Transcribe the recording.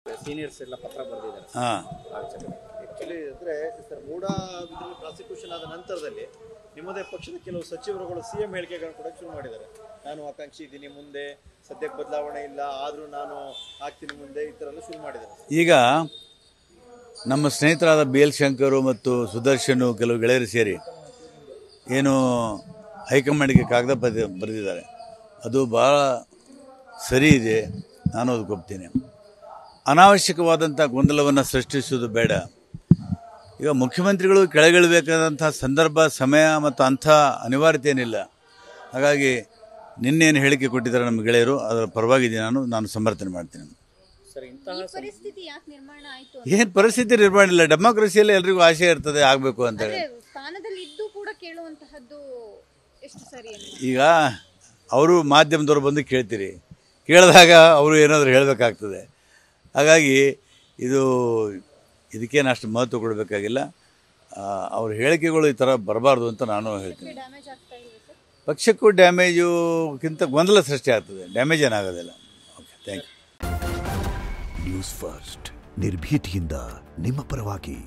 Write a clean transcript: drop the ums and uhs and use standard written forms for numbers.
Seniors ಎಲ್ಲ ಪತ್ರ ಬರೆದಿದ್ದಾರೆ. ಆಕ್ಚುಲಿ ಅಂದ್ರೆ ಸರ್ ಮೂಡ ಪ್ರಾಸಿಕ್ಯೂಷನ್ ಆದ ನಂತರದಲ್ಲಿ ನಿಮ್ಮದೇ ಪಕ್ಷದ ಕೆಲವು ಸಚಿವರುಗಳು ಸಿಎಂ ಹೇಳಿಕೆಗಳನ್ನು ಕೂಡ ಶುರು ಮಾಡಿದ್ದಾರೆ. ನಾನು ಆಕಾಂಕ್ಷಿ ಇದ್ದೀನಿ, ಮುಂದೆ ಸದ್ಯಕ್ಕೆ ಬದಲಾವಣೆ ಇಲ್ಲ, ಆದರೂ ನಾನು ಆಗ್ತೀನಿ ಮುಂದೆ, ಈ ಥರ ಎಲ್ಲ ಶುರು ಮಾಡಿದ್ದಾರೆ. ಈಗ ನಮ್ಮ ಸ್ನೇಹಿತರಾದ ಬಿ ಎಲ್ ಶಂಕರು ಮತ್ತು ಸುದರ್ಶನ್ ಕೆಲವು ಗೆಳೆಯರು ಸೇರಿ ಏನು ಹೈಕಮಾಂಡ್ಗೆ ಕಾಗದ ಬರೆದಿದ್ದಾರೆ, ಅದು ಭಾಳ ಸರಿ ಇದೆ, ನಾನು ಅದಕ್ಕೆ ಒಪ್ತೀನಿ. ಅನಾವಶ್ಯಕವಾದಂಥ ಗೊಂದಲವನ್ನು ಸೃಷ್ಟಿಸುವುದು ಬೇಡ. ಈಗ ಮುಖ್ಯಮಂತ್ರಿಗಳು ಕೆಳಗಿಳಬೇಕಾದಂಥ ಸಂದರ್ಭ, ಸಮಯ ಮತ್ತು ಅಂಥ ಅನಿವಾರ್ಯತೆ ಏನಿಲ್ಲ. ಹಾಗಾಗಿ ನಿನ್ನೇನು ಹೇಳಿಕೆ ಕೊಟ್ಟಿದ್ದಾರೆ ನಮ್ಮ ಗೆಳೆಯರು, ಅದರ ಪರವಾಗಿ ನಾನು ಸಮರ್ಥನೆ ಮಾಡ್ತೀನಿ. ಏನು ಪರಿಸ್ಥಿತಿ ನಿರ್ಮಾಣ ಇಲ್ಲ. ಡೆಮಾಕ್ರಸಿಯಲ್ಲಿ ಎಲ್ರಿಗೂ ಆಸೆ ಇರ್ತದೆ ಆಗಬೇಕು ಅಂತ ಹೇಳಿ. ಈಗ ಅವರು ಮಾಧ್ಯಮದವರು ಬಂದು ಕೇಳ್ತೀರಿ, ಕೇಳಿದಾಗ ಅವರು ಏನಾದರೂ ಹೇಳಬೇಕಾಗ್ತದೆ. ಹಾಗಾಗಿ ಇದಕ್ಕೇನು ಅಷ್ಟು ಮಹತ್ವ ಕೊಡಬೇಕಾಗಿಲ್ಲ. ಅವ್ರ ಹೇಳಿಕೆಗಳು ಈ ಥರ ಬರಬಾರ್ದು ಅಂತ ನಾನು ಹೇಳ್ತೀನಿ. ಪಕ್ಷಕ್ಕೂ ಡ್ಯಾಮೇಜುಗಿಂತ ಗೊಂದಲ ಸೃಷ್ಟಿ ಆಗ್ತದೆ, ಡ್ಯಾಮೇಜ್ ಏನಾಗೋದಿಲ್ಲ. Okay, thank you. News first ನಿರ್ಭೀತಿಯಿಂದ ನಿಮ್ಮ ಪರವಾಗಿ.